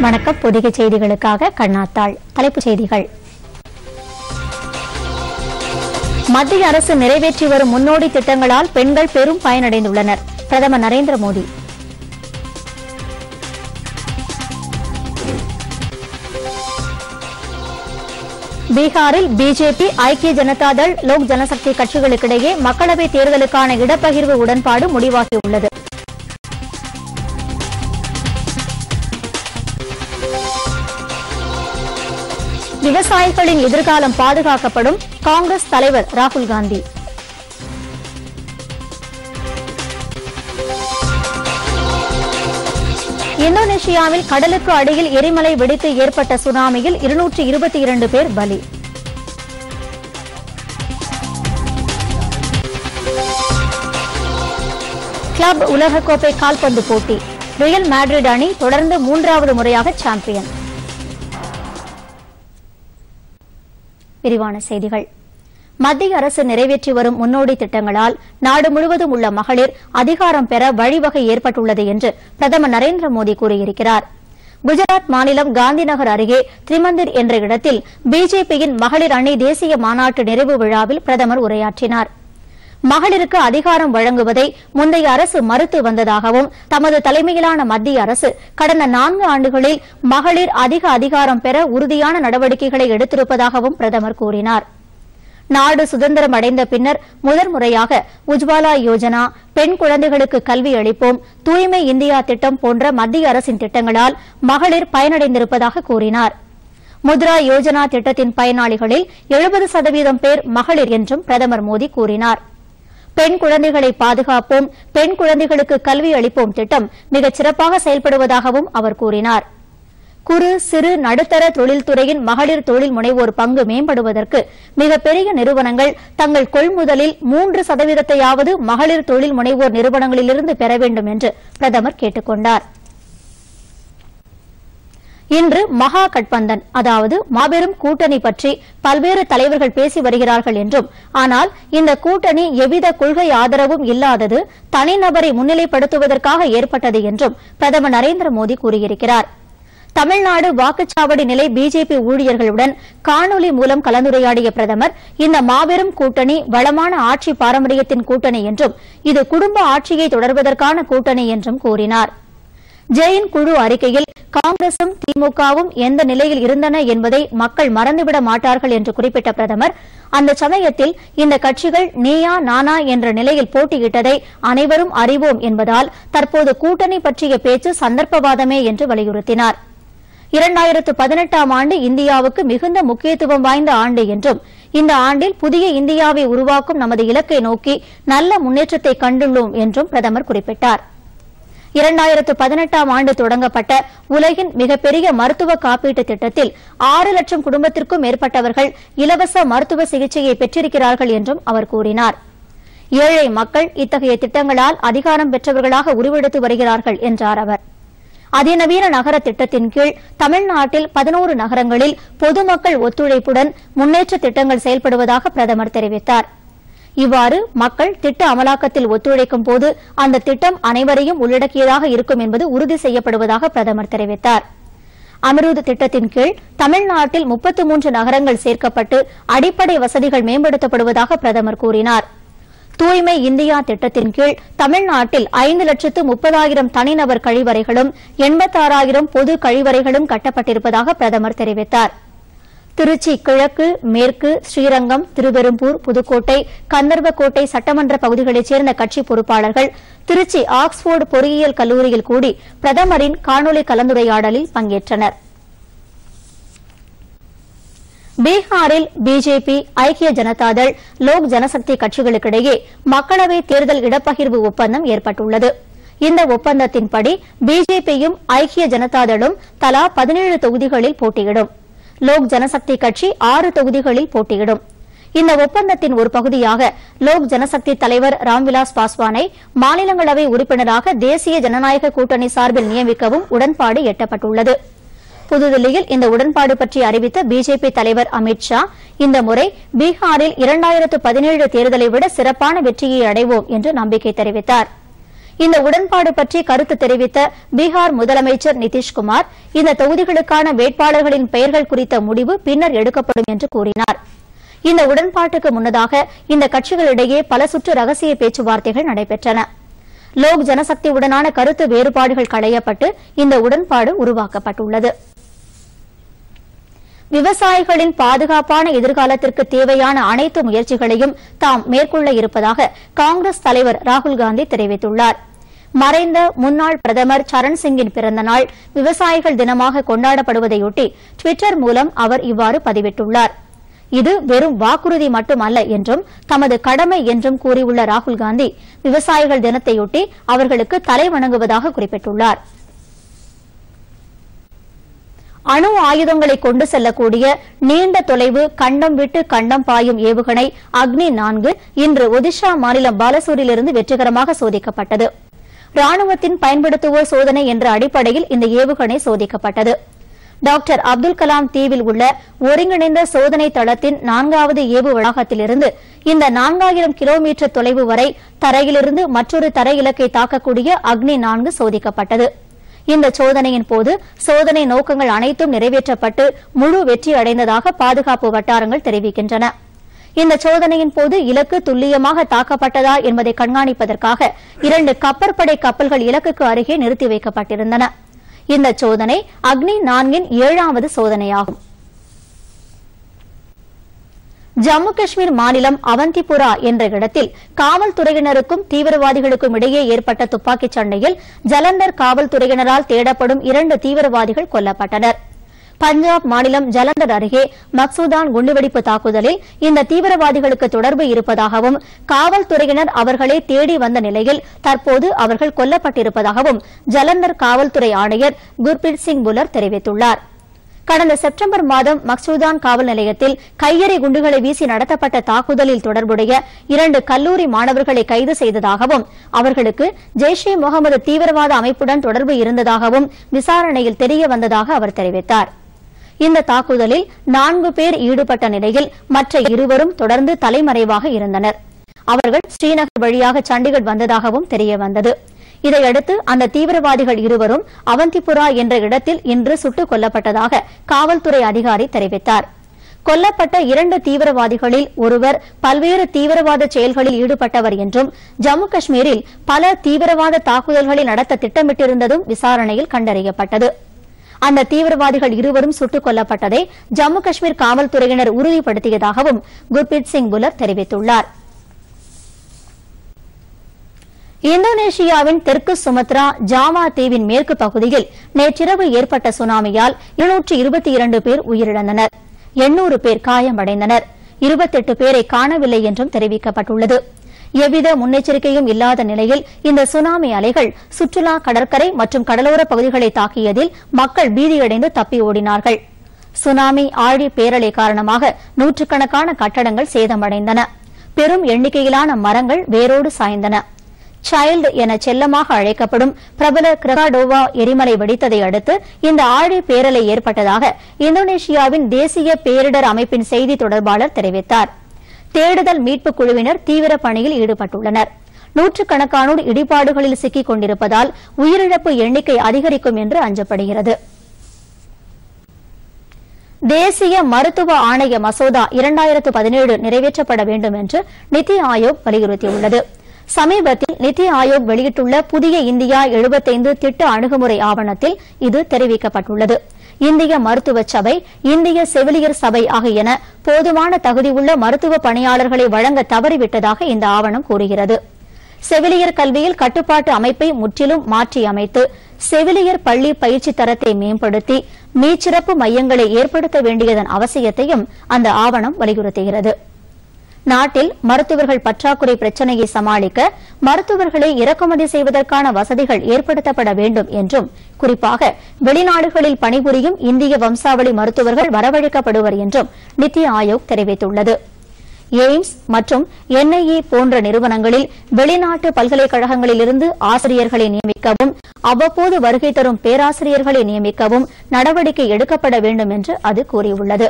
வணக்கம். பொதிகை செய்திகளுக்காக கண்ணாத்தாள். தலைப்புச் செய்திகள். மத்திய அரசு நிறைவேற்றி வரும் முன்னோடி திட்டங்களால் பெண்கள் பெரும் பயனடைந்துள்ளனர். பிரதமர் நரேந்திர மோடி. பீகாரில் பிஜேபி, ஐக்கிய ஜனதா தள், லோக் ஜனசக்தி கட்சிகளுக்கிடையே மக்களவைத் தேர்தலுக்கான இடப்பகிர்வு உடன்பாடு முடிவாகியுள்ளது. விவசாயிகளின் எதிர்காலம் பாதுகாக்கப்படும் காங்கிரஸ் தலைவர் ராகுல் காந்தி. இந்தோனேஷியாவில் கடலுக்கு அடியில் எரிமலை வெடித்து ஏற்பட்ட சுனாமியில் 222 பேர் பலி. கிளப் உலகக்கோப்பை கால்பந்து போட்டி. ரியல் மேட்ரிட் அணி தொடர்ந்து 3வது முறையாக சாம்பியன். விரிவான செய்திகள். மத்திய அரசு நிறைவேற்றி வரும் முன்னோடி திட்டங்களால் நாடு முழுவதும் உள்ள மகளிர் அதிகாரம் பெற வழிவகை ஏற்பட்டுள்ளது என்று பிரதமர் நரேந்திர மோடி கூறியிருக்கிறார். குஜராத் மாநிலம் காந்திநகர் அருகே திரிமந்திர் என்ற இடத்தில் பிஜேபியின் மகளிர் அணி தேசிய மாநாட்டு நிறைவு விழாவில் பிரதமர் உரையாற்றினார். மகளிருக்கு அதிகாரம் வழங்குவதை முந்தைய அரசு மறுத்து வந்ததாகவும், தமது தலைமையிலான மத்திய அரசு கடந்த 4 ஆண்டுகளில் மகளிர் அதிக அதிகாரம் பெற உறுதியான நடவடிக்கைகளை எடுத்திருப்பதாகவும் பிரதமர் கூறினார். நாடு சுதந்திரம் அடைந்த பின்னர் முதன்முறையாக உஜ்வாலா யோஜனா, பெண் குழந்தைகளுக்கு கல்வி அளிப்போம், தூய்மை இந்தியா திட்டம் போன்ற மத்திய அரசின் திட்டங்களால் மகளிர் பயனடைந்திருப்பதாக கூறினார். முத்ரா யோஜனா திட்டத்தின் பயனாளிகளில் 70% பேர் மகளிர் என்றும் பிரதமர் மோடி கூறினார். பெண் குழந்தைகளை பாதுகாப்போம், பெண் குழந்தைகளுக்கு கல்வி அளிப்போம் திட்டம் மிகச் சிறப்பாக செயல்படுவதாகவும் அவர் கூறினார். குறு, சிறு, நடுத்தர தொழில்துறையின் மகளிர் தொழில் முனைவோர் பங்கு மேம்படுவதற்கு மிகப்பெரிய நிறுவனங்கள் தங்கள் கொள்முதலில் 3%யாவது மகளிர் தொழில் முனைவோர் நிறுவனங்களிலிருந்து பெற வேண்டும் என்று பிரதமர் கேட்டுக் கொண்டார். இன்று மகா கட்பந்தன், அதாவது மாபெரும் கூட்டணி பற்றி பல்வேறு தலைவர்கள் பேசி வருகிறார்கள் என்றும், ஆனால் இந்த கூட்டணி எவ்வித கொள்கை ஆதரவும் இல்லாதது, தனிநபரை முன்னிலைப்படுத்துவதற்காக ஏற்பட்டது என்றும் பிரதமர் நரேந்திர மோடி கூறியிருக்கிறார். தமிழ்நாடு வாக்குச்சாவடி நிலை பிஜேபி ஊழியர்களுடன் காணொலி மூலம் கலந்துரையாடிய பிரதமர், இந்த மாபெரும் கூட்டணி வளமான ஆட்சி பாரம்பரியத்தின் கூட்டணி என்றும், இது குடும்ப ஆட்சியை தொடர்வதற்கான கூட்டணி என்றும் கூறினார். ஜெயின் குழு அறிக்கையில் காங்கிரசும் திமுகவும் எந்த நிலையில் இருந்தன என்பதை மக்கள் மறந்துவிட மாட்டார்கள் என்று குறிப்பிட்ட பிரதமர், அந்த சமயத்தில் இந்த கட்சிகள் நீயா நானா என்ற நிலையில் போட்டியிட்டதை அனைவரும் அறிவோம் என்பதால் தற்போது கூட்டணி பற்றிய பேச்சு சந்தர்ப்பவாதமே என்று வலியுறுத்தினார். 2018ஆம் ஆண்டு இந்தியாவுக்கு மிகுந்த முக்கியத்துவம் வாய்ந்த ஆண்டு என்றும், இந்த ஆண்டில் புதிய இந்தியாவை உருவாக்கும் நமது இலக்கை நோக்கி நல்ல முன்னேற்றத்தை கண்டுள்ளோம் என்றும் பிரதமர் குறிப்பிட்டார். 2018ஆம் ஆண்டு தொடங்கப்பட்ட உலகின் மிகப்பெரிய மருத்துவ காப்பீட்டு திட்டத்தில் 6 லட்சம் குடும்பத்திற்கும் மேற்பட்டவர்கள் இலவச மருத்துவ சிகிச்சையை பெற்றிருக்கிறார்கள் என்றும் அவர் கூறினார். ஏழை மக்கள் இத்தகைய திட்டங்களால் அதிகாரம் பெற்றவர்களாக உருவெடுத்து வருகிறார்கள் என்றார் அவர். அதிநவீன நகர திட்டத்தின் கீழ் தமிழ்நாட்டில் 11 நகரங்களில் பொதுமக்கள் ஒத்துழைப்புடன் முன்னேற்ற திட்டங்கள் செயல்படுவதாக பிரதமர் தெரிவித்தார். இவ்வாறு மக்கள் திட்ட அமலாக்கத்தில் ஒத்துழைக்கும் போது அந்த திட்டம் அனைவரையும் உள்ளடக்கியதாக இருக்கும் என்பது உறுதி செய்யப்படுவதாக பிரதமர் தெரிவித்தார். அமிர்த் திட்டத்தின் கீழ் தமிழ்நாட்டில் 33 நகரங்கள் சேர்க்கப்பட்டு அடிப்படை வசதிகள் மேம்படுத்தப்படுவதாக பிரதமர் கூறினார். தூய்மை இந்தியா திட்டத்தின் கீழ் தமிழ்நாட்டில் 5,30,000 தனிநபர் கழிவறைகளும் 86,000 பொது கழிவறைகளும் கட்டப்பட்டிருப்பதாக பிரதமர் தெரிவித்தார். திருச்சி கிழக்கு, மேற்கு, ஸ்ரீரங்கம், திருவெரும்பூர், புதுக்கோட்டை, கந்தர்வக்கோட்டை சட்டமன்ற பகுதிகளைச் சேர்ந்த கட்சி பொறுப்பாளர்கள் திருச்சி ஆக்ஸ்போர்டு பொறியியல் கல்லூரியில் கூடி பிரதமரின் காணொலி கலந்துரையாடலில் பங்கேற்றனர். பீகாரில் பிஜேபி, ஐக்கிய ஜனதா தள், லோக் ஜனசக்தி கட்சிகளுக்கிடையே மக்களவைத் தேர்தல் இடப்பகிர்வு ஒப்பந்தம் ஏற்பட்டுள்ளது. இந்த ஒப்பந்தத்தின்படி பிஜேபியும் ஐக்கிய ஜனதா தளும் தலா 17 தொகுதிகளில் போட்டியிடும். லோக் ஜனசக்தி கட்சி 6 தொகுதிகளில் போட்டியிடும். இந்த ஒப்பந்தத்தின் ஒரு பகுதியாக லோக் ஜனசக்தி தலைவர் ராம்விலாஸ் பாஸ்வானை மாநிலங்களவை உறுப்பினராக தேசிய ஜனநாயக கூட்டணி சார்பில் நியமிக்கவும் உடன்பாடு எட்டப்பட்டுள்ளது. புதுதில்லியில் இந்த உடன்பாடு பற்றி அறிவித்த பிஜேபி தலைவர் அமித் ஷா, இந்த முறை பீகாரில் 2017 தேர்தலை விட சிறப்பான வெற்றியை அடைவோம் என்று நம்பிக்கை தெரிவித்தார். இந்த உடன்பாடு பற்றி கருத்து தெரிவித்த பீகார் முதலமைச்சர் நிதிஷ்குமார் இந்த தொகுதிகளுக்கான வேட்பாளர்களின் பெயர்கள் குறித்த முடிவு பின்னர் எடுக்கப்படும் என்று கூறினார். இந்த உடன்பாட்டுக்கு முன்னதாக இந்த கட்சிகளிடையே பல சுற்று ரகசிய பேச்சுவார்த்தைகள் நடைபெற்றன. லோக் ஜனசக்தியுடனான கருத்து வேறுபாடுகள் களையப்பட்டு இந்த உடன்பாடு உருவாக்கப்பட்டுள்ளது. விவசாயிகளின் பாதுகாப்பான எதிர்காலத்திற்கு தேவையான அனைத்து முயற்சிகளையும் தாம் மேற்கொள்ள இருப்பதாக காங்கிரஸ் தலைவர் ராகுல்காந்தி தெரிவித்துள்ளார். மறைந்த முன்னாள் பிரதமர் சரண் சிங்கின் பிறந்தநாள் விவசாயிகள் தினமாக கொண்டாடப்படுவதையொட்டி டுவிட்டர் மூலம் அவர் இவ்வாறு பதிவிட்டுள்ளார். இது வெறும் வாக்குறுதி மட்டுமல்ல என்றும் தமது கடமை என்றும் கூறியுள்ள ராகுல்காந்தி விவசாயிகள் தினத்தையொட்டி அவர்களுக்கு தலைவணங்குவதாக குறிப்பிட்டுள்ளார். அணு ஆயுதங்களை கொண்டு செல்லக்கூடிய நீண்ட தொலைவு கண்டம் விட்டு கண்டம் பாயும் ஏவுகணை அக்னி 4 இன்று ஒடிஷா மாநிலம் பாலசூரிலிருந்து வெற்றிகரமாக சோதிக்கப்பட்டது. ராணுவத்தின் பயன்படுத்துவோர் சோதனை என்ற அடிப்படையில் இந்த ஏவுகணை சோதிக்கப்பட்டது. டாக்டர் அப்துல் கலாம் தீவில் உள்ள ஒருங்கிணைந்த சோதனை தளத்தின் 4வது ஏவு வளாகத்திலிருந்து இந்த 4000 கிலோமீட்டர் தொலைவு வரை தரையிலிருந்து மற்றொரு தரை இலக்கை தாக்கக்கூடிய அக்னி 4 சோதிக்கப்பட்டது. இந்த சோதனையின் போது சோதனை நோக்கங்கள் அனைத்தும் நிறைவேற்றப்பட்டு முழு வெற்றி அடைந்ததாக பாதுகாப்பு வட்டாரங்கள் தெரிவிக்கின்றன. இந்த சோதனையின் போது இலக்கு துல்லியமாக தாக்கப்பட்டதா என்பதை கண்காணிப்பதற்காக 2 கப்பற்படை கப்பல்கள் இலக்குக்கு அருகே நிறுத்தி வைக்கப்பட்டிருந்தன. இந்த சோதனை அக்னி 4 7வது சோதனையாகும். ஜம்மு காஷ்மீர் மாநிலம் அவந்திபுரா என்ற இடத்தில் காவல்துறையினருக்கும் தீவிரவாதிகளுக்கும் இடையே ஏற்பட்ட துப்பாக்கிச் சண்டையில் ஜலந்தர் காவல்துறையினரால் தேடப்படும் 2 தீவிரவாதிகள் கொல்லப்பட்டனர். பஞ்சாப் மாநிலம் ஜலந்தர் அருகே மக்சூதான் குண்டுவெடிப்பு தாக்குதலில் இந்த தீவிரவாதிகளுக்கு தொடர்பு இருப்பதாகவும் காவல்துறையினர் அவர்களை தேடி வந்த நிலையில் தற்போது அவர்கள் கொல்லப்பட்டிருப்பதாகவும் ஜலந்தர் காவல்துறை ஆணையர் குர்பீர் சிங் புலர் தெரிவித்துள்ளார். கடந்த செப்டம்பர் மாதம் மக்சூதான் காவல் நிலையத்தில் கையெறி குண்டுகளை வீசி நடத்தப்பட்ட தாக்குதலில் தொடர்புடைய 2 கல்லூரி மாணவர்களை கைது செய்ததாகவும் அவர்களுக்கு ஜெய்ஷே முகமது தீவிரவாத அமைப்புடன் தொடர்பு இருந்ததாகவும் விசாரணையில் தெரிய வந்ததாக அவர் தெரிவித்தார். இந்த தாக்குதலில் 4 பேர் ஈடுபட்ட நிலையில் மற்ற 2 தொடர்ந்து தலைமறைவாக இருந்தனர். அவர்கள் ஸ்ரீநகர் வழியாக சண்டிகர் வந்ததாகவும் தெரியவந்தது. இதையடுத்து அந்த தீவிரவாதிகள் 2 அவந்திபுரா என்ற இடத்தில் இன்று சுட்டுக் கொல்லப்பட்டதாக காவல்துறை அதிகாரி தெரிவித்தார். கொல்லப்பட்ட 2 தீவிரவாதிகளில் ஒருவர் பல்வேறு தீவிரவாத செயல்களில் ஈடுபட்டவர் என்றும் ஜம்மு காஷ்மீரில் பல தீவிரவாத தாக்குதல்களை நடத்த திட்டமிட்டிருந்ததும் விசாரணையில் கண்டறியப்பட்டது. அந்த தீவிரவாதிகள் 2 சுட்டுக் கொல்லப்பட்டதை ஜம்மு காஷ்மீர் காவல்துறையினர் உறுதிப்படுத்தியதாகவும் குர்பீர் சிங் புலர் தெரிவித்துள்ளார். இந்தோனேஷியாவின் தெற்கு சுமத்ரா ஜாவா தீவின் மேற்கு பகுதியில் நேற்றிரவு ஏற்பட்ட சுனாமியால் 222 பேர் உயிரிழந்தனர். 800 பேர் காயமடைந்தனர். 28 பேரை காணவில்லை என்றும் தெரிவிக்கப்பட்டுள்ளது. எவ்வித முன்னெச்சரிக்கையும் இல்லாத நிலையில் இந்த சுனாமி அலைகள் சுற்றுலா கடற்கரை மற்றும் கடலோர பகுதிகளை தாக்கியதில் மக்கள் பீதியடைந்து தப்பி ஓடினார்கள். சுனாமி ஆழி பேரலை காரணமாக நூற்றுக்கணக்கான கட்டடங்கள் சேதமடைந்தன. பெரும் எண்ணிக்கையிலான மரங்கள் வேரோடு சாய்ந்தன. சைல்டு என செல்லமாக அழைக்கப்படும் பிரபல கிரகாடோவா எரிமலை வெடித்ததை அடுத்து இந்த ஆழி பேரலை ஏற்பட்டதாக இந்தோனேஷியாவின் தேசிய பேரிடர் அமைப்பின் செய்தி தொடர்பாளர் தெரிவித்தார். தேடுதல் மீட்புக் குழுவினர் தீவிர பணியில் ஈடுபட்டுள்ளனர். நூற்றுக்கணக்கானோர் இடிபாடுகளில் சிக்கிக் கொண்டிருப்பதால் உயிரிழப்பு எண்ணிக்கை அதிகரிக்கும் என்று அஞ்சப்படுகிறது. தேசிய மருத்துவ ஆணைய மசோதா 2017 நிறைவேற்றப்பட வேண்டும் என்று நித்தி ஆயோக் வலியுறுத்தியுள்ளது. சமீபத்தில் நித்தி ஆயோக் வெளியிட்டுள்ள புதிய இந்தியா 75 திட்ட அணுகுமுறை ஆவணத்தில் இது தெரிவிக்கப்பட்டுள்ளது. இந்திய மருத்துவ சபை, இந்திய செவிலியர் சபை ஆகியன போதுமான தகுதியுள்ள மருத்துவ பணியாளர்களை வழங்க தவறிவிட்டதாக இந்த ஆவணம் கூறுகிறது. செவிலியர் கல்வியில் கட்டுப்பாட்டு அமைப்பை முற்றிலும் மாற்றியமைத்து செவிலியர் பள்ளி பயிற்சி தரத்தை மேம்படுத்தி மீச்சிறப்பு மையங்களை ஏற்படுத்த வேண்டியதன் அவசியத்தையும் அந்த ஆவணம் வலியுறுத்துகிறது. நாட்டில் மருத்துவர்கள் பற்றாக்குறை பிரச்சினையை சமாளிக்க மருத்துவர்களை இறக்குமதி செய்வதற்கான வசதிகள் ஏற்படுத்தப்பட வேண்டும் என்றும் குறிப்பாக வெளிநாடுகளில் பணிபுரியும் இந்திய வம்சாவளி மருத்துவர்கள் வரவழைக்கப்படுவர் என்றும் நித்தி ஆயோக் தெரிவித்துள்ளது. எய்ம்ஸ் மற்றும் என்ஐஏ போன்ற நிறுவனங்களில் வெளிநாட்டு பல்கலைக்கழகங்களிலிருந்து ஆசிரியர்களை நியமிக்கவும் அவ்வப்போது வருகை தரும் பேராசிரியர்களை நியமிக்கவும் நடவடிக்கை எடுக்கப்பட வேண்டும் என்று அது கூறியுள்ளது.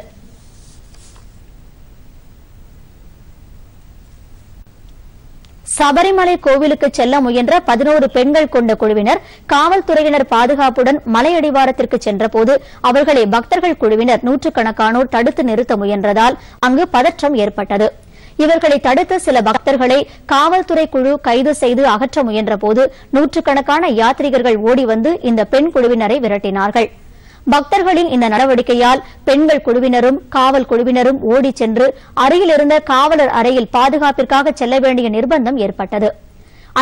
சபரிமலை கோவிலுக்கு செல்ல முயன்ற 11 பெண்கள் கொண்ட குழுவினர் காவல்துறையினர் பாதுகாப்புடன் மலையடிவாரத்திற்கு சென்றபோது அவர்களை பக்தர்கள் குழுவினர் நூற்றுக்கணக்கானோர் தடுத்து நிறுத்த முயன்றதால் அங்கு பதற்றம் ஏற்பட்டது. இவர்களை தடுத்த சில பக்தர்களை காவல்துறை குழு கைது செய்து அகற்ற முயன்றபோது நூற்றுக்கணக்கான யாத்ரீகர்கள் ஓடி வந்து இந்த பெண் குழுவினரை விரட்டினார்கள். பக்தர்களின் இந்த நடவடிக்கையால் பெண்கள் குழுவினரும் காவல் குழுவினரும் ஓடிச் சென்று அருகிலிருந்த காவலர் அறையில் பாதுகாப்பிற்காக செல்ல வேண்டிய நிர்பந்தம் ஏற்பட்டது.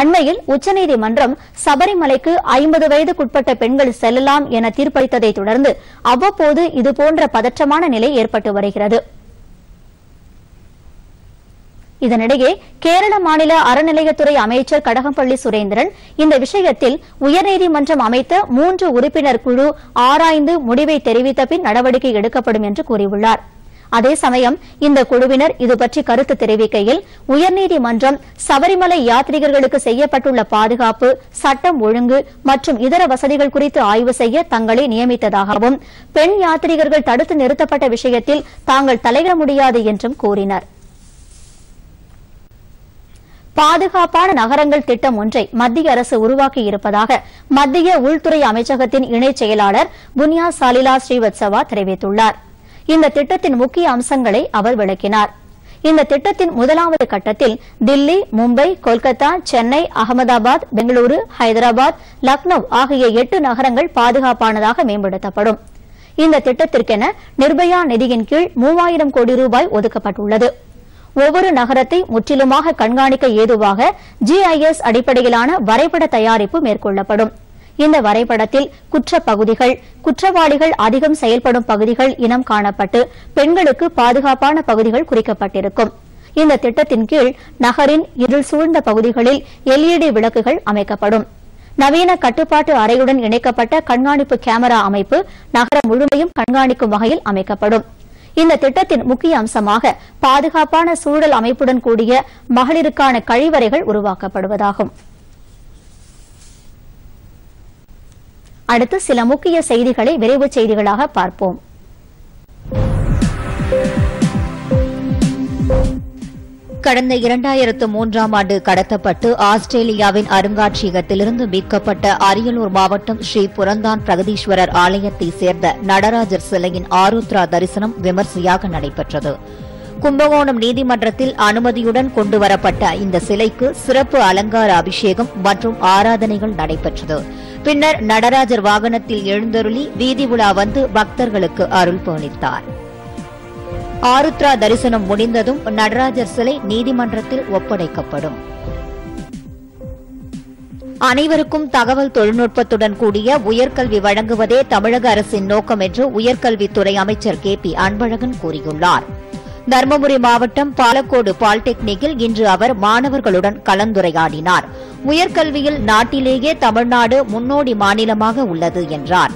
அண்மையில் உச்சநீதிமன்றம் சபரிமலைக்கு 50 வயதுக்குட்பட்ட பெண்கள் செல்லலாம் என தீர்ப்பளித்ததை தொடர்ந்து அவ்வப்போது இதுபோன்ற பதற்றமான நிலை ஏற்பட்டு வருகிறது. இதனிடையே கேரள மாநில அறநிலையத்துறை அமைச்சர் கடகம்பள்ளி சுரேந்திரன் இந்த விஷயத்தில் உயர்நீதிமன்றம் அமைத்த 3 உறுப்பினர் குழு ஆராய்ந்து முடிவை தெரிவித்த பின் நடவடிக்கை எடுக்கப்படும் என்று கூறியுள்ளார். அதே சமயம் இந்த குழுவினர் இதுபற்றி கருத்து தெரிவிக்கையில் உயர்நீதிமன்றம் சபரிமலை யாத்ரீகர்களுக்கு செய்யப்பட்டுள்ள பாதுகாப்பு, சட்டம் ஒழுங்கு மற்றும் இதர வசதிகள் குறித்து ஆய்வு செய்ய தங்களை நியமித்ததாகவும் பெண் யாத்ரீகர்கள் தடுத்து நிறுத்தப்பட்ட விஷயத்தில் தாங்கள் தலையிட முடியாது என்றும் கூறினர். பாதுகாப்பான நகரங்கள் திட்டம் ஒன்றை மத்திய அரசு உருவாக்கியிருப்பதாக மத்திய உள்துறை அமைச்சகத்தின் இணைச் செயலாளர் புன்யா சாலிலா ஸ்ரீவத்சவா தெரிவித்துள்ளார். இந்த திட்டத்தின் முக்கிய அம்சங்களை அவர் விளக்கினார். இந்த திட்டத்தின் முதலாவது கட்டத்தில் தில்லி, மும்பை, கொல்கத்தா, சென்னை, அகமதாபாத், பெங்களூரு, ஹைதராபாத், லக்னோ ஆகிய 8 நகரங்கள் பாதுகாப்பானதாக மேம்படுத்தப்படும். இந்த திட்டத்திற்கென நிர்பயா நிதியின் கீழ் 3000 கோடி ரூபாய் ஒதுக்கப்பட்டுள்ளது. ஒவ்வொரு நகரத்தை முற்றிலுமாக கண்காணிக்க ஏதுவாக GIS அடிப்படையிலான வரைபட தயாரிப்பு மேற்கொள்ளப்படும். இந்த வரைபடத்தில் குற்றப் பகுதிகள், குற்றவாளிகள் அதிகம் செயல்படும் பகுதிகள் இனம் காணப்பட்டு பெண்களுக்கு பாதுகாப்பான பகுதிகள் குறிக்கப்பட்டிருக்கும். இந்த திட்டத்தின் கீழ் நகரின் இருள் சூழ்ந்த பகுதிகளில் LED விளக்குகள் அமைக்கப்படும். நவீன கட்டுப்பாட்டு அறையுடன் இணைக்கப்பட்ட கண்காணிப்பு கேமரா அமைப்பு நகரம் முழுமையும் கண்காணிக்கும் வகையில் அமைக்கப்படும். இந்த திட்டத்தின் முக்கிய அம்சமாக பாதுகாப்பான சூழல் அமைப்புடன் கூடிய மகளிருக்கான கழிவறைகள் உருவாக்கப்படுவதாகும். அடுத்து சில முக்கிய செய்திகளை விரைவுச் செய்திகளாக பார்ப்போம். கடந்த 2003ஆம் ஆண்டு கடத்தப்பட்டு ஆஸ்திரேலியாவின் அருங்காட்சியகத்திலிருந்து மீட்கப்பட்ட அரியலூர் மாவட்டம் ஸ்ரீ புரந்தான் பிரகதீஸ்வரர் ஆலயத்தை சேர்ந்த நடராஜர் சிலையின் ஆருத்ரா தரிசனம் விமர்சையாக நடைபெற்றது. கும்பகோணம் நீதிமன்றத்தில் அனுமதியுடன் கொண்டுவரப்பட்ட இந்த சிலைக்கு சிறப்பு அலங்கார அபிஷேகம் மற்றும் ஆராதனைகள் நடைபெற்றது. பின்னர் நடராஜர் வாகனத்தில் எழுந்தருளி வீதி உலா வந்து பக்தர்களுக்கு அருள் பாலித்தார். ஆருத்ரா தரிசனம் முடிந்ததும் நடராஜர் சிலை நீதிமன்றத்தில் ஒப்படைக்கப்படும். அனைவருக்கும் தகவல் தொழில்நுட்பத்துடன் கூடிய உயர்கல்வி வழங்குவதே தமிழக அரசின் நோக்கம் என்று உயர்கல்வித்துறை அமைச்சர் KP அன்பழகன் கூறியுள்ளார். தருமபுரி மாவட்டம் பாலக்கோடு பாலிடெக்னிக்கில் இன்று அவர் மாணவர்களுடன் கலந்துரையாடினார். உயர்கல்வியில் நாட்டிலேயே தமிழ்நாடு முன்னோடி மாநிலமாக உள்ளது என்றார்.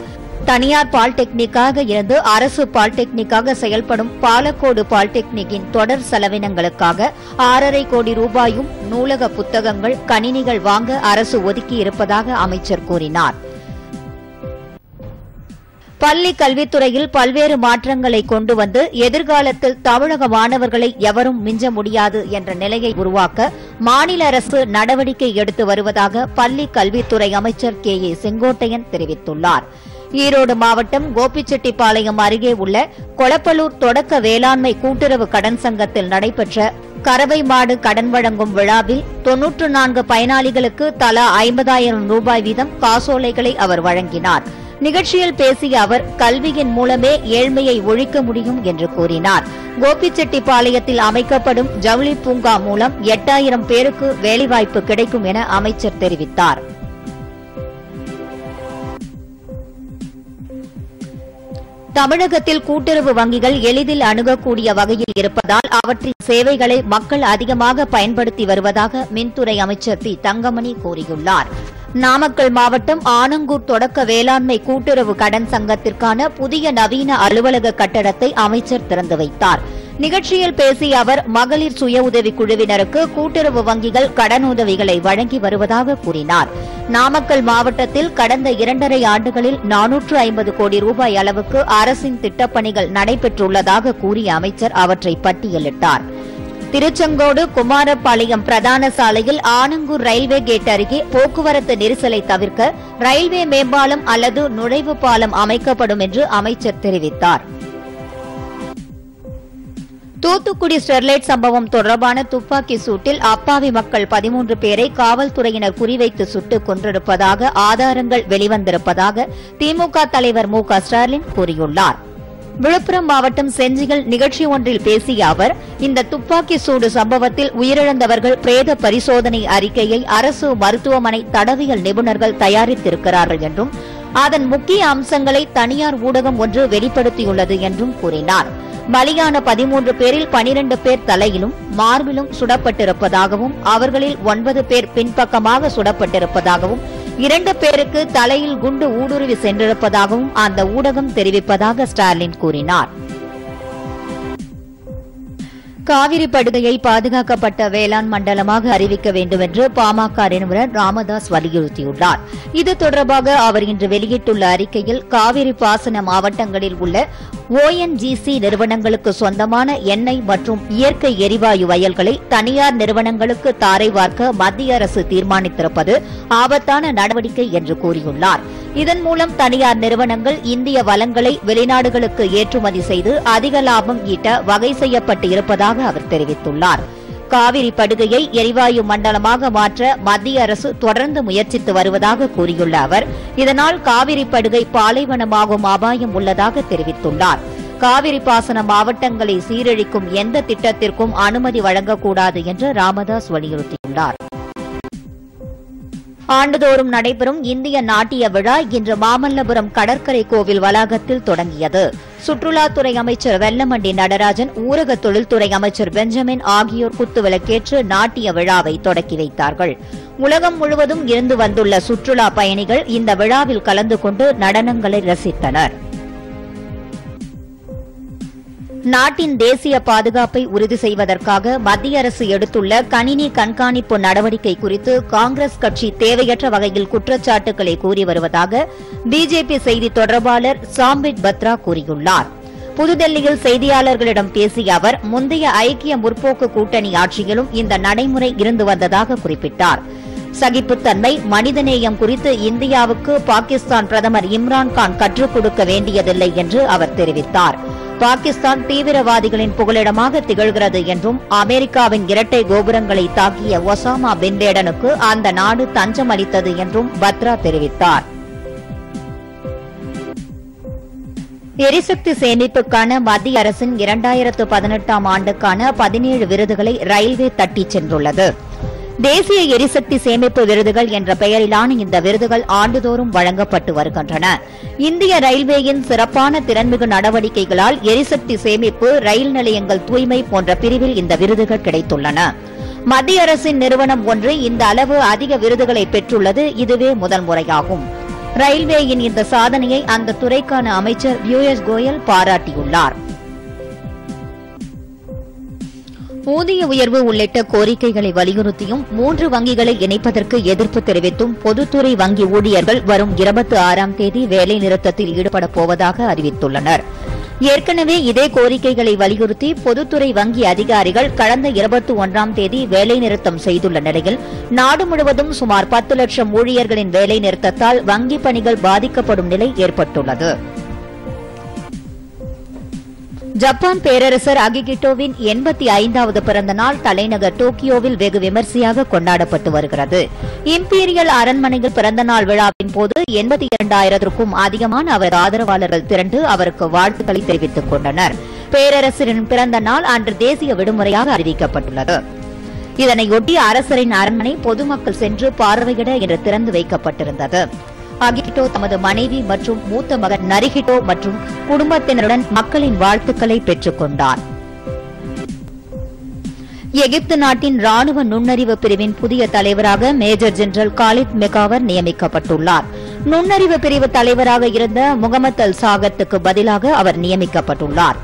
தனியார் பாலிடெக்னிக்காக இருந்து அரசு பாலிடெக்னிக்காக செயல்படும் பாலக்கோடு பாலிடெக்னிக்கின் தொடர் செலவினங்களுக்காக 6.5 கோடி ரூபாயும் நூலக புத்தகங்கள், கணினிகள் வாங்க அரசு ஒதுக்கியிருப்பதாக அமைச்சர் கூறினார். பள்ளி கல்வித்துறையில் பல்வேறு மாற்றங்களை கொண்டு வந்து எதிர்காலத்தில் தமிழக மாணவர்களை எவரும் மிஞ்ச முடியாது என்ற நிலையை உருவாக்க மாநில அரசு நடவடிக்கை எடுத்து வருவதாக பள்ளி கல்வித்துறை அமைச்சர் KA செங்கோட்டையன் தெரிவித்துள்ளார். ஈரோடு மாவட்டம் கோபிச்செட்டிப்பாளையம் அருகே உள்ள கொளப்பலூர் தொடக்க வேளாண்மை கூட்டுறவு கடன் சங்கத்தில் நடைபெற்ற கறவை மாடு கடன் வழங்கும் விழாவில் 94 பயனாளிகளுக்கு தலா 50,000 ரூபாய் வீதம் காசோலைகளை அவர் வழங்கினார். நிகழ்ச்சியில் பேசிய அவர் கல்வியின் மூலமே ஏழ்மையை ஒழிக்க முடியும் என்று கூறினார். கோபிச்செட்டிப்பாளையத்தில் அமைக்கப்படும் ஜவுளி பூங்கா மூலம் 8000 பேருக்கு வேலைவாய்ப்பு கிடைக்கும் என அமைச்சர் தெரிவித்தார். தமிழகத்தில் கூட்டுறவு வங்கிகள் எளிதில் அணுகக்கூடிய வகையில் இருப்பதால் அவற்றின் சேவைகளை மக்கள் அதிகமாக பயன்படுத்தி வருவதாக மின்துறை அமைச்சர் தி. தங்கமணி கூறியுள்ளார். நாமக்கல் மாவட்டம் ஆனங்கூர் தொடக்க வேளாண்மை கூட்டுறவு கடன் சங்கத்திற்கான புதிய நவீன அலுவலக கட்டடத்தை அமைச்சர் திறந்து வைத்தார். நிகழ்ச்சியில் பேசிய அவர் மகளிர் சுய உதவி குழுவினருக்கு கூட்டுறவு வங்கிகள் கடனுதவிகளை வழங்கி வருவதாக கூறினார். நாமக்கல் மாவட்டத்தில் கடந்த 2.5 ஆண்டுகளில் 450 கோடி ரூபாய் அளவுக்கு அரசின் திட்டப்பணிகள் நடைபெற்றுள்ளதாக கூறிய அமைச்சர் அவற்றை பட்டியலிட்டார். திருச்செங்கோடு குமாரபாளையம் பிரதான சாலையில் ஆனங்கூர் ரயில்வே கேட் அருகே போக்குவரத்து நெரிசலை தவிர்க்க ரயில்வே மேம்பாலம் அல்லது நுழைவு பாலம் அமைக்கப்படும் என்று அமைச்சர் தெரிவித்தார். தூத்துக்குடி ஸ்டெர்லைட் சம்பவம் தொடர்பான துப்பாக்கி சூட்டில் அப்பாவி மக்கள் 13 பேரை காவல்துறையினர் குறிவைத்து சுட்டுக் கொன்றிருப்பதாக ஆதாரங்கள் வெளிவந்திருப்பதாக திமுக தலைவர் மு க ஸ்டாலின் கூறியுள்ளார். விழுப்புரம் மாவட்டம் செஞ்சியில் நிகழ்ச்சி ஒன்றில் பேசிய அவர், இந்த துப்பாக்கி சூடு சம்பவத்தில் உயிரிழந்தவர்கள் பிரேத பரிசோதனை அறிக்கையை அரசு மருத்துவமனை தடவியல் நிபுணர்கள் தயாரித்திருக்கிறார்கள் என்றும் அதன் முக்கிய அம்சங்களை தனியார் ஊடகம் ஒன்று வெளிப்படுத்தியுள்ளது என்றும் கூறினார். பலியான 13 பேரில் 12 பேர் தலையிலும் மார்பிலும் சுடப்பட்டிருப்பதாகவும் அவர்களில் 9 பேர் பின்பக்கமாக சுடப்பட்டிருப்பதாகவும் 2 பேருக்கு தலையில் குண்டு ஊடுருவி சென்றிருப்பதாகவும் அந்த ஊடகம் தெரிவிப்பதாக ஸ்டாலின் கூறினார். காவிரி படுகையை பாதுகாக்கப்பட்ட வேளாண் மண்டலமாக அறிவிக்க வேண்டும் என்று பாமக நிறுவனர் ராமதாஸ் வலியுறுத்தியுள்ளார். இது தொடர்பாக அவர் இன்று வெளியிட்டுள்ள அறிக்கையில், காவிரி பாசன மாவட்டங்களில் உள்ள ONGC நிறுவனங்களுக்கு சொந்தமான எண்ணெய் மற்றும் இயற்கை எரிவாயு வயல்களை தனியார் நிறுவனங்களுக்கு தாரை வார்க்க மத்திய அரசு தீர்மானித்திருப்பது ஆபத்தான நடவடிக்கை என்று கூறியுள்ளார். இதன் மூலம் தனியார் நிறுவனங்கள் இந்திய வளங்களை வெளிநாடுகளுக்கு ஏற்றுமதி செய்து அதிக லாபம் ஈட்ட வகை செய்யப்பட்டு இருப்பதாக அவர் தெரிவித்துள்ளார். காவிரி படுகையை எரிவாயு மண்டலமாக மாற்ற மத்திய அரசு தொடர்ந்து முயற்சித்து வருவதாக கூறியுள்ள அவர், இதனால் காவிரி படுகை பாலைவனமாகும் அபாயம் உள்ளதாக தெரிவித்துள்ளார். காவிரி பாசன மாவட்டங்களை சீரழிக்கும் எந்த திட்டத்திற்கும் அனுமதி வழங்கக்கூடாது என்று ராமதாஸ் வலியுறுத்தியுள்ளார். ஆண்டுதோறும் நடைபெறும் இந்திய நாட்டிய விழா இன்று மாமல்லபுரம் கடற்கரை கோவில் வளாகத்தில் தொடங்கியது. சுற்றுலாத்துறை அமைச்சர் வெல்லமண்டி நடராஜன், ஊரக தொழில்துறை அமைச்சர் பெஞ்சமின் ஆகியோர் குத்துவிளக்கேற்று நாட்டிய விழாவை தொடக்கி வைத்தார்கள். உலகம் முழுவதும் இருந்து வந்துள்ள சுற்றுலா பயணிகள் இந்த விழாவில் கலந்து கொண்டு நடனங்களை ரசித்தனர். நாட்டின் தேசிய பாதுகாப்பை உறுதி செய்வதற்காக மத்திய அரசு எடுத்துள்ள கணினி கண்காணிப்பு நடவடிக்கை குறித்து காங்கிரஸ் கட்சி தேவையற்ற வகையில் குற்றச்சாட்டுகளை கூறி வருவதாக பிஜேபி செய்தி தொடர்பாளர் சாம்பிட் பத்ரா கூறியுள்ளார். புதுதில்லியில் செய்தியாளர்களிடம் பேசிய அவர், முந்தைய ஐக்கிய முற்போக்கு கூட்டணி ஆட்சியிலும் இந்த நடைமுறை இருந்து வந்ததாக குறிப்பிட்டார். சகிப்புத்தன்மை, மனிதநேயம் குறித்து இந்தியாவுக்கு பாகிஸ்தான் பிரதமர் இம்ரான்கான் கற்றுக் கொடுக்க வேண்டியதில்லை என்று அவர் தெரிவித்தார். பாகிஸ்தான் தீவிரவாதிகளின் புகலிடமாக திகழ்கிறது என்றும் அமெரிக்காவின் இரட்டை கோபுரங்களை தாக்கிய ஒசாமா பின் லேடனுக்கு அந்த நாடு தஞ்சம் அளித்தது என்றும் பத்ரா தெரிவித்தார். எரிசக்தி சேமிப்புக்கான மத்திய அரசின் 2018ஆம் ஆண்டுக்கான 17 விருதுகளை ரயில்வே தட்டிச் சென்றுள்ளது. தேசிய எரிசக்தி சேமிப்பு விருதுகள் என்ற பெயரிலான இந்த விருதுகள் ஆண்டுதோறும் வழங்கப்பட்டு வருகின்றன. இந்திய ரயில்வேயின் சிறப்பான திறன்மிகு நடவடிக்கைகளால் எரிசக்தி சேமிப்பு, ரயில் நிலையங்கள் தூய்மை போன்ற பிரிவில் இந்த விருதுகள் கிடைத்துள்ளன. மத்திய அரசின் நிறுவனம் ஒன்று இந்த அளவு அதிக விருதுகளை பெற்றுள்ளது இதுவே முதல் முறையாகும். ரயில்வேயின் இந்த சாதனையை அந்த துறைக்கான அமைச்சர் பியூஷ் கோயல் பாராட்டியுள்ளார். ஊதிய உயர்வு உள்ளிட்ட கோரிக்கைகளை வலியுறுத்தியும் 3 வங்கிகளை இணைப்பதற்கு எதிர்ப்பு தெரிவித்தும் பொதுத்துறை வங்கி ஊழியர்கள் வரும் 26ஆம் தேதி வேலைநிறுத்தத்தில் ஈடுபடப் போவதாக அறிவித்துள்ளனர். ஏற்கனவே இதே கோரிக்கைகளை வலியுறுத்தி பொதுத்துறை வங்கி அதிகாரிகள் கடந்த 21ஆம் தேதி வேலைநிறுத்தம் செய்துள்ள நிலையில் நாடு முழுவதும் சுமார் 10 லட்சம் ஊழியர்களின் வேலைநிறுத்தத்தால் வங்கிப் பணிகள் பாதிக்கப்படும் நிலை ஏற்பட்டுள்ளது. ஜப்பான் பேரரசர் அகிஹிட்டோவின் 85வது பிறந்த நாள் தலைநகர் டோக்கியோவில் வெகு விமரிசையாக கொண்டாடப்பட்டு வருகிறது. இம்பீரியல் அரண்மனையில் பிறந்த நாள் விழாவின் போது 82,000க்கும் அதிகமான அவர் ஆதரவாளர்கள் திரண்டு அவருக்கு வாழ்த்துக்களை தெரிவித்துக் கொண்டனர். பேரரசரின் பிறந்த நாள் அன்று தேசிய விடுமுறையாக அறிவிக்கப்பட்டுள்ளது. இதனையொட்டி அரசரின் அரண்மனை பொதுமக்கள் சென்று பார்வையிட இன்று திறந்து வைக்கப்பட்டிருந்தது. அகிஹிட்டோ தமது மனைவி மற்றும் மூத்த மகன் நரிஹிட்டோ மற்றும் குடும்பத்தினருடன் மக்களின் வாழ்த்துக்களை பெற்றுக் கொண்டார். எகிப்து நாட்டின் ராணுவ நுண்ணறிவு பிரிவின் புதிய தலைவராக மேஜர் ஜெனரல் காலித் மெகாவர் நியமிக்கப்பட்டுள்ளார். நுண்ணறிவு பிரிவு தலைவராக இருந்த முகமது அல் சாகத்துக்கு பதிலாக அவர் நியமிக்கப்பட்டுள்ளார்.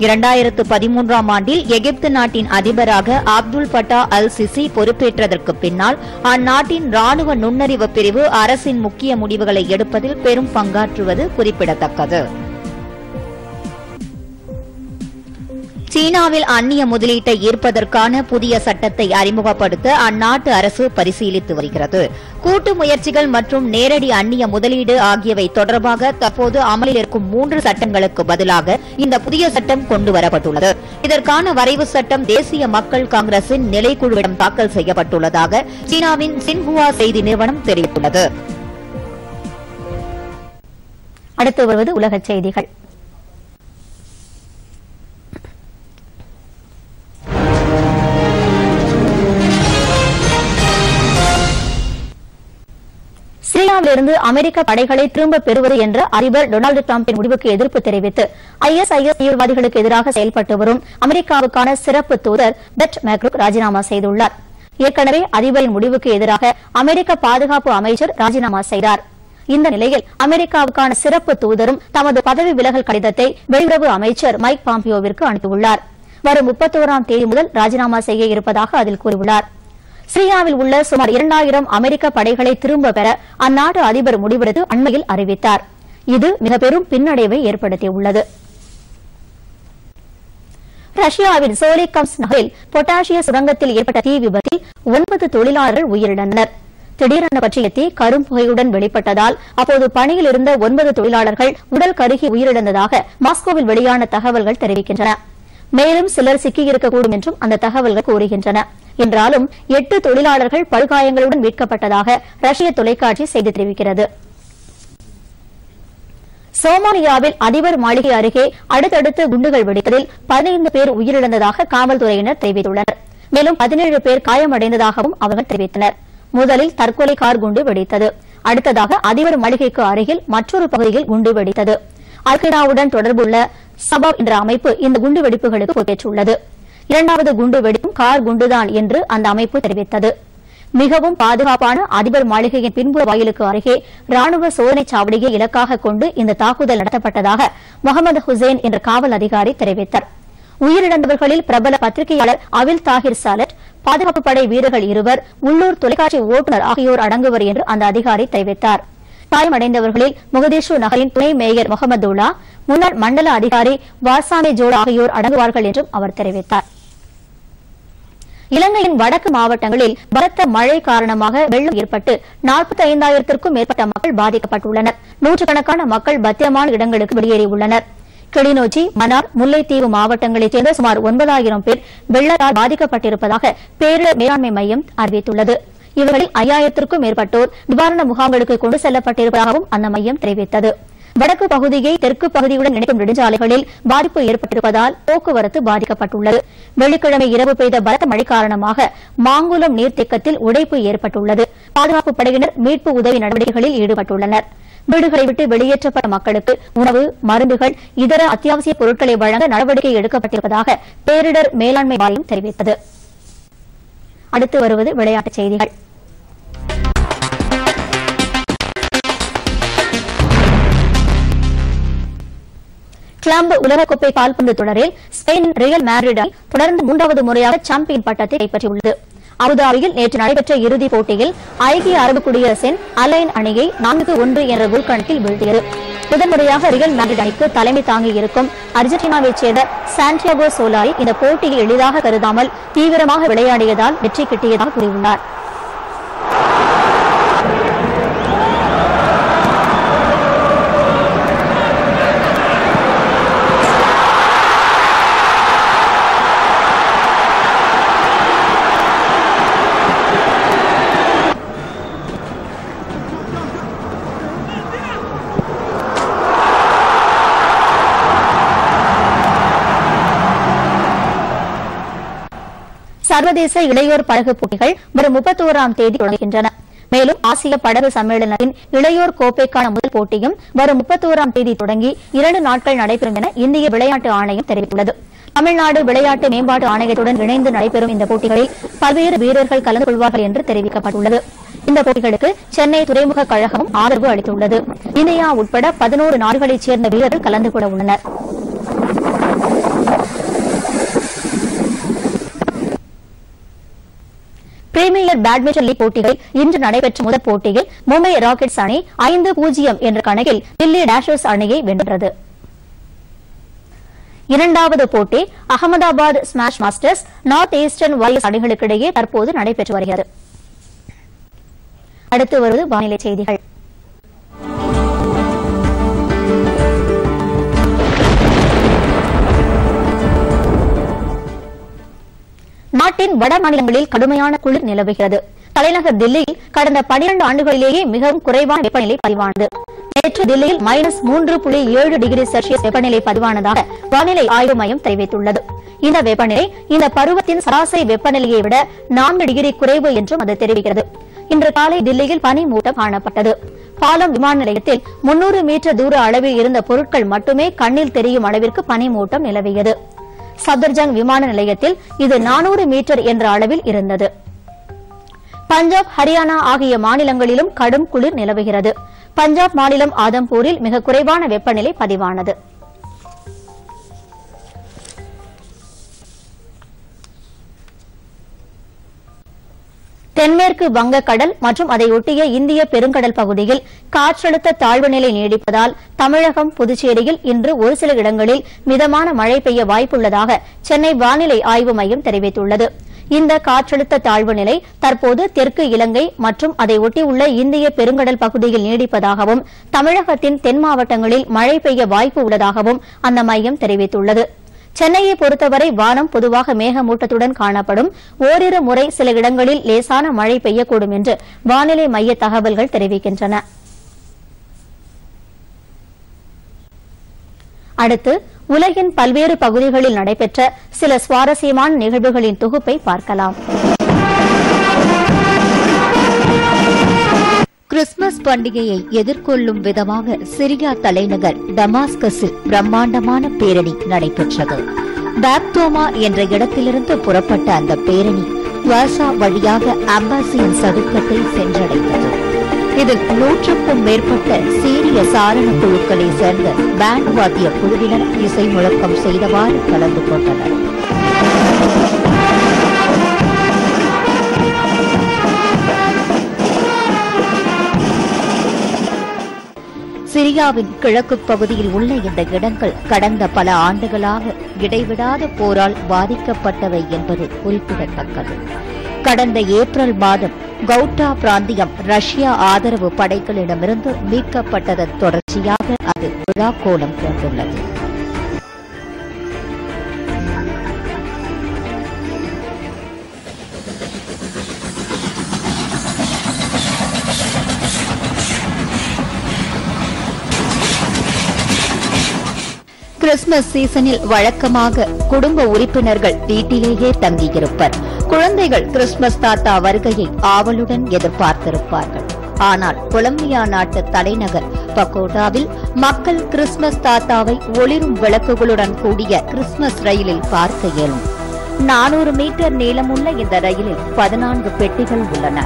2013ஆம் ஆண்டில் எகிப்து நாட்டின் அதிபராக அப்துல் பட்டா அல் சிசி பொறுப்பேற்றதற்கு பின்னால் அந்நாட்டின் ராணுவ நுண்ணறிவு பிரிவு அரசின் முக்கிய முடிவுகளை எடுப்பதில் பெரும் பங்காற்றுவது குறிப்பிடத்தக்கது. சீனாவில் அந்நிய முதலீட்டை ஈர்ப்பதற்கான புதிய சட்டத்தை அறிமுகப்படுத்த அந்நாட்டு அரசு பரிசீலித்து வருகிறது. கூட்டு முயற்சிகள் மற்றும் நேரடி அந்நிய முதலீடு ஆகியவை தொடர்பாக தற்போது அமலில் இருக்கும் 3 சட்டங்களுக்கு பதிலாக இந்த புதிய சட்டம் கொண்டுவரப்பட்டுள்ளது. இதற்கான வரைவு சட்டம் தேசிய மக்கள் காங்கிரசின் நிலைக்குழுவிடம் தாக்கல் செய்யப்பட்டுள்ளதாக சீனாவின் சின்ஹுவா செய்தி நிறுவனம் தெரிவித்துள்ளது. அடுத்து வருவது உலகச் செய்திகள். சிரியாவிலிருந்து அமெரிக்க படைகளை திரும்பப் பெறுவது என்ற அதிபர் டொனால்டு டிரம்பின் முடிவுக்கு எதிர்ப்பு தெரிவித்து ISIS தீவிரவாதிகளுக்கு எதிராக செயல்பட்டு வரும் அமெரிக்காவுக்கான சிறப்பு தூதர் பெட் மேக்ரூக் ராஜினாமா செய்துள்ளார். ஏற்கனவே அதிபரின் முடிவுக்கு எதிராக அமெரிக்க பாதுகாப்பு அமைச்சர் ராஜினாமா செய்தார். இந்த நிலையில் அமெரிக்காவுக்கான சிறப்பு தூதரும் தமது பதவி விலகல் கடிதத்தை வெளியுறவு அமைச்சர் மைக் பாம்பியோவிற்கு அனுப்பியுள்ளார். வரும் 31ஆம் தேதி முதல் ராஜினாமா செய்ய இருப்பதாக அதில் கூறியுள்ளார். சிரியாவில் உள்ள சுமார் 2000 அமெரிக்க படைகளை திரும்ப பெற அந்நாட்டு அதிபர் முடிவெடுத்து அண்மையில் அறிவித்தார். இது மிக பெரும் பின்னடைவை ஏற்படுத்தியுள்ளது. ரஷ்யாவின் சோலிகம்ஸ் நகரில் பொட்டாசிய சுரங்கத்தில் ஏற்பட்ட தீ விபத்தில் 9 தொழிலாளர்கள் உயிரிழந்தனர். திடீரென பற்றிய தீ கரும் புகையுடன் வெளிப்பட்டதால் அப்போது பணியில் இருந்த 9 தொழிலாளர்கள் உடல் கருகி உயிரிழந்ததாக மாஸ்கோவில் வெளியான தகவல்கள் தெரிவிக்கின்றன. மேலும் சிலர் சிக்கியிருக்கக்கூடும் என்றும் அந்த தகவல்கள் கூறுகின்றன. என்றாலும் 8 தொழிலாளர்கள் படுகாயங்களுடன் மீட்கப்பட்டதாக ரஷ்ய தொலைக்காட்சி செய்தி தெரிவிக்கிறது. சோமாலியாவில் அதிபர் மாளிகை அருகே அடுத்தடுத்து குண்டுகள் வெடித்ததில் 15 பேர் உயிரிழந்ததாக காவல்துறையினர் தெரிவித்துள்ளனர். மேலும் 17 பேர் காயமடைந்ததாகவும் அவர்கள் தெரிவித்தனர். முதலில் தற்கொலை கார் குண்டு வெடித்தது. அடுத்ததாக அதிபர் மாளிகைக்கு அருகில் மற்றொரு பகுதியில் குண்டு வெடித்தது. அல்கைடாவுடன் தொடர்புள்ள சபாப் என்ற அமைப்பு இந்த குண்டு வெடிப்புகளுக்கு பொறுப்பேற்றுள்ளது. 2வது குண்டு வெடிப்பும் கார் குண்டுதான் என்று அந்த அமைப்பு தெரிவித்தது. மிகவும் பாதுகாப்பான அதிபர் மாளிகையின் பின்புற வாயிலுக்கு அருகே ராணுவ சோதனை சாவடியை இலக்காக கொண்டு இந்த தாக்குதல் நடத்தப்பட்டதாக முகமது ஹுசைன் என்ற காவல் அதிகாரி தெரிவித்தார். உயிரிழந்தவர்களில் பிரபல பத்திரிகையாளர் அவில் தாஹிர் சாலட், பாதுகாப்பு படை வீரர்கள் 2, உள்ளூர் தொலைக்காட்சி ஓட்டுநர் ஆகியோர் அடங்குவர் என்று அந்த அதிகாரி தெரிவித்தார். காயமடைந்தவர்களில் முகதேஷு நகரின் துணை மேயர் முகமதுல்லா, முன்னாள் மண்டல அதிகாரி வாசாமே ஜோட் ஆகியோர் அடங்குவார்கள் என்றும் அவர் தெரிவித்தார். இலங்கையின் வடக்கு மாவட்டங்களில் பலத்த மழை காரணமாக வெள்ளம் ஏற்பட்டு 45,000க்கும் மேற்பட்ட மக்கள் பாதிக்கப்பட்டுள்ளனர். நூற்றுக்கணக்கான மக்கள் பத்திரமான இடங்களுக்கு வெளியேறியுள்ளனர். கிளிநொச்சி, மன்னார், முல்லைத்தீவு மாவட்டங்களைச் சேர்ந்த சுமார் 9,000 பேர் வெள்ளத்தால் பாதிக்கப்பட்டிருப்பதாக பேரிடர் மேலாண்மை மையம் அறிவித்துள்ளது. இவர்களில் 5,000க்கும் மேற்பட்டோர் நிவாரண முகாம்களுக்கு கொண்டு செல்லப்பட்டிருப்பதாகவும் அந்த மையம் தெரிவித்தது. வடக்கு பகுதியை தெற்கு பகுதியுடன் இணைக்கும் நெடுஞ்சாலைகளில் பாதிப்பு ஏற்பட்டிருப்பதால் போக்குவரத்து பாதிக்கப்பட்டுள்ளது. வெள்ளிக்கிழமை இரவு பெய்த பலத்த மழை காரணமாக மாங்குளம் நீர்த்தேக்கத்தில் உடைப்பு ஏற்பட்டுள்ளது. பாதுகாப்பு படையினர் மீட்பு உதவி நடவடிக்கைகளில் ஈடுபட்டுள்ளனர். வீடுகளை விட்டு வெளியேற்றப்பட்ட மக்களுக்கு உணவு, மருந்துகள், இதர அத்தியாவசிய பொருட்களை வழங்க நடவடிக்கை எடுக்கப்பட்டிருப்பதாக பேரிடர் மேலாண்மை வாரியம் தெரிவித்தது. அடுத்து வருவது விளையாட்டுச் செய்திகள். கிளப் உலகக்கோப்பை கால்பந்து தொடரில் ஸ்பெயின் ரியல் மேட்ரிட் அணி தொடர்ந்து 3வது முறையாக சாம்பியன் பட்டத்தை கைப்பற்றியுள்ளது. அபுதாபியில் நேற்று நடைபெற்ற இறுதிப் போட்டியில் ஐக்கிய அரபு குடியரசின் அலைன் அணியை 4-1 என்ற கோல் கணக்கில் வீழ்த்தியது. முதன்முறையாக ரியல் மேட்ரிட் அணிக்கு தலைமை தாங்கியிருக்கும் அர்ஜென்டினாவைச் சேர்ந்த சாண்டியாகோ சோலாரி இந்த போட்டியை எளிதாக கருதாமல் தீவிரமாக விளையாடியதால் வெற்றி கிட்டியதாக கூறியுள்ளார். சர்வதேச இளையோர் படகு போட்டிகள் வரும் 31ஆம் தேதி தொடங்குகின்றன. மேலும் ஆசிய படகு சம்மேளனத்தின் இளையோர் கோப்பைக்கான முதல் போட்டியும் வரும் 31ஆம் தேதி தொடங்கி 2 நாட்கள் நடைபெறும் என இந்திய விளையாட்டு ஆணையம் தெரிவித்துள்ளது. தமிழ்நாடு விளையாட்டு மேம்பாட்டு ஆணையத்துடன் இணைந்து நடைபெறும் இந்த போட்டிகளில் பல்வேறு வீரர்கள் கலந்து கொள்வார்கள் என்று தெரிவிக்கப்பட்டுள்ளது. இந்த போட்டிகளுக்கு சென்னை துறைமுக கழகமும் ஆதரவு அளித்துள்ளது. இந்தியா உட்பட 11 நாடுகளைச் சேர்ந்த வீரர்கள் கலந்து கொள்ள உள்ளனர். பிரீமியர் பேட்மிண்டன் லீக் போட்டிகளில் இன்று நடைபெற்ற முதல் போட்டியில் மும்பை ராக்கெட்ஸ் அணி 5-0 என்ற கணக்கில் தில்லி டேஷர்ஸ் அணியை வென்றது. இரண்டாவது போட்டி Ahmedabad smash masters north eastern warriors அணிகளுக்கிடையே தற்போது நடைபெற்று வருகிறது. அடுத்து வருவது வானிலை செய்திகள். நாட்டின் வட மாநிலங்களில் கடுமையான குளிர் நிலவுகிறது. தலைநகர் தில்லியில் கடந்த 12 ஆண்டுகளிலேயே மிகவும் குறைவான வெப்பநிலை பதிவானது. நேற்று தில்லியில் -3.7 டிகிரி செல்சியஸ் வெப்பநிலை பதிவானதாக வானிலை ஆய்வு மையம் தெரிவித்துள்ளது. இந்த வெப்பநிலை இந்த பருவத்தின் சராசரி வெப்பநிலையை விட 4 டிகிரி குறைவு என்றும் அது தெரிவிக்கிறது. இன்று காலை தில்லியில் பனிமூட்டம் காணப்பட்டது. பாலம் விமான நிலையத்தில் 300 மீட்டர் தூர அளவில் இருந்த பொருட்கள் மட்டுமே கண்ணில் தெரியும் அளவிற்கு பனிமூட்டம் நிலவியது. சப்தர்ஜங் விமான நிலையத்தில் இது 400 மீட்டர் என்ற அளவில் இருந்தது. பஞ்சாப், ஹரியானா ஆகிய மாநிலங்களிலும் கடும் குளிர் நிலவுகிறது. பஞ்சாப் மாநிலம் ஆதம்பூரில் மிக குறைவான வெப்பநிலை பதிவானது. தென்மேற்கு வங்கக்கடல் மற்றும் அதை ஒட்டிய இந்திய பெருங்கடல் பகுதியில் காற்றழுத்த தாழ்வு நிலை நீடிப்பதால் தமிழகம், புதுச்சேரியில் இன்று ஒரு சில இடங்களில் மிதமான மழை பெய்ய வாய்ப்புள்ளதாக சென்னை வானிலை ஆய்வு மையம் தெரிவித்துள்ளது. இந்த காற்றழுத்த தாழ்வு நிலை தற்போது தெற்கு இலங்கை மற்றும் அதை ஒட்டியுள்ள இந்திய பெருங்கடல் பகுதியில் நீடிப்பதாகவும் தமிழகத்தின் தென் மாவட்டங்களில் மழை பெய்ய வாய்ப்பு உள்ளதாகவும் அந்த மையம் தெரிவித்துள்ளது. சென்னையை பொறுத்தவரை வானம் பொதுவாக மேகமூட்டத்துடன் காணப்படும். ஓரிரு முறை சில இடங்களில் லேசான மழை பெய்யக்கூடும் என்று வானிலை மைய தகவல்கள் தெரிவிக்கின்றன. அடுத்து உலகின் பல்வேறு பகுதிகளில் நடைபெற்ற சில சுவாரஸ்யமான நிகழ்வுகளின் தொகுப்பை பார்க்கலாம். கிறிஸ்துமஸ் பண்டிகையை எதிர்கொள்ளும் விதமாக சிரியா தலைநகர் டமாஸ்கஸில் பிரம்மாண்டமான பேரணி நடைபெற்றது. பாக்தோமா என்ற இடத்திலிருந்து புறப்பட்ட அந்த பேரணி வாசா வழியாக அம்பாசியன் சதுக்கத்தை சென்றடைந்தது. இதில் 100க்கும் மேற்பட்ட சீரிய சாரண குழுக்களை சேர்ந்த பேண்ட் வாத்திய குழுவினர் இசை முழக்கம் செய்தவாறு கலந்து கொண்டனர். சிரியாவின் கிழக்கு பகுதியில் உள்ள இந்த இடங்கள் கடந்த பல ஆண்டுகளாக இடைவிடாத போரால் பாதிக்கப்பட்டவை என்பது குறிப்பிடத்தக்கது. கடந்த ஏப்ரல் மாதம் கவுட்டா பிராந்தியம் ரஷ்யா ஆதரவு படைகளிடமிருந்து மீட்கப்பட்டதன் தொடர்ச்சியாக அது விழாக்கோலம் கொண்டுள்ளது. கிறிஸ்துமஸ் சீசனில் வழக்கமாக குடும்ப உறுப்பினர்கள் வீட்டிலேயே தங்கியிருப்பர். குழந்தைகள் கிறிஸ்துமஸ் தாத்தா வருகையை ஆவலுடன் எதிர்பார்த்திருப்பார்கள். ஆனால் கொலம்பியா நாட்டு தலைநகர் பகோடாவில் மக்கள் கிறிஸ்துமஸ் தாத்தாவை ஒளிரும் விளக்குகளுடன் கூடிய கிறிஸ்துமஸ் ரயிலில் பார்க்க இயலும். 400 மீட்டர் நீளமுள்ள இந்த ரயிலில் 14 பெட்டிகள் உள்ளன.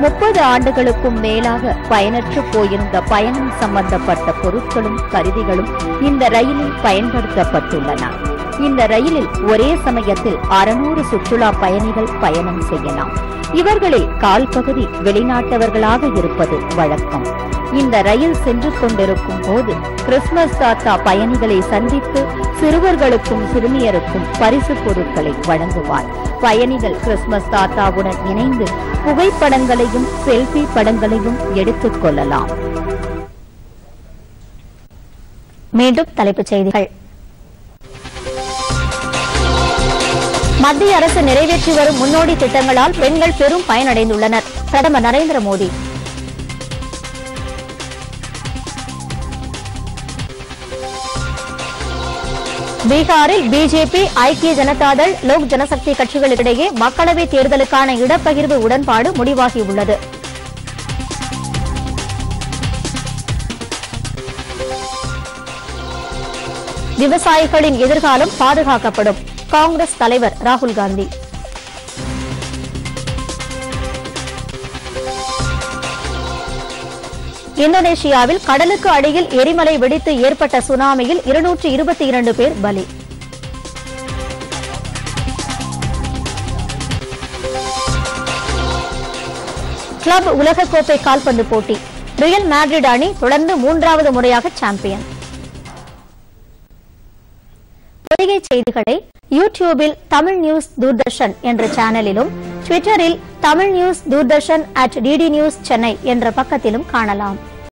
30 ஆண்டுகளுக்கும் மேலாக பயனற்று போயிருந்த பயணம் சம்பந்தப்பட்ட பொருட்களும் கருவிகளும் இந்த ரயிலில் பயன்படுத்தப்பட்டுள்ளன. இந்த ரயிலில் ஒரே சமயத்தில் 600 சுற்றுலா பயணிகள் பயணம் செய்யலாம். இவர்களில் கால்பகுதி வெளிநாட்டவர்களாக இருப்பது வழக்கம். இந்த ரயில் சென்று கொண்டிருக்கும் போது கிறிஸ்துமஸ் தாத்தா பயணிகளை சந்தித்து சிறுவர்களுக்கும் சிறுமியருக்கும் பரிசு பொருட்களை வழங்குவார். பயணிகள் கிறிஸ்துமஸ் தாத்தாவுடன் இணைந்து புகைப்படங்களையும் செல்ஃபி படங்களையும் எடுத்துக் கொள்ளலாம். மீண்டும் தலைப்புச் செய்திகள். மத்திய அரசு நிறைவேற்றி வரும் முன்னோடி திட்டங்களால் பெண்கள் பெரும் பயனடைந்துள்ளனர். பிரதமர் நரேந்திர மோடி. பீகாரில் பிஜேபி, ஐக்கிய ஜனதாதள், லோக் ஜனசக்தி கட்சிகளுக்கிடையே மக்களவைத் தேர்தலுக்கான இடப்பகிர்வு உடன்பாடு முடிவாகியுள்ளது. விவசாயிகளின் எதிர்காலம் பாதுகாக்கப்படும். காங்கிரஸ் தலைவர் ராகுல் காந்தி. இந்தோனேஷியாவில் கடலுக்கு அடியில் எரிமலை வெடித்து ஏற்பட்ட சுனாமியில் 222 பேர் பலி. கிளப் உலகக்கோப்பை கால்பந்து போட்டி. ரியல் மேட்ரிட் அணி தொடர்ந்து 3வது முறையாக சாம்பியன். பொதிகை செய்திகளை யூடியூபில் தமிழ் நியூஸ் தூர்தர்ஷன் என்ற சேனலிலும், ட்விட்டரில் Tamil news Doordarshan @DD News Chennai என்ற பக்கத்திலும் காணலாம்.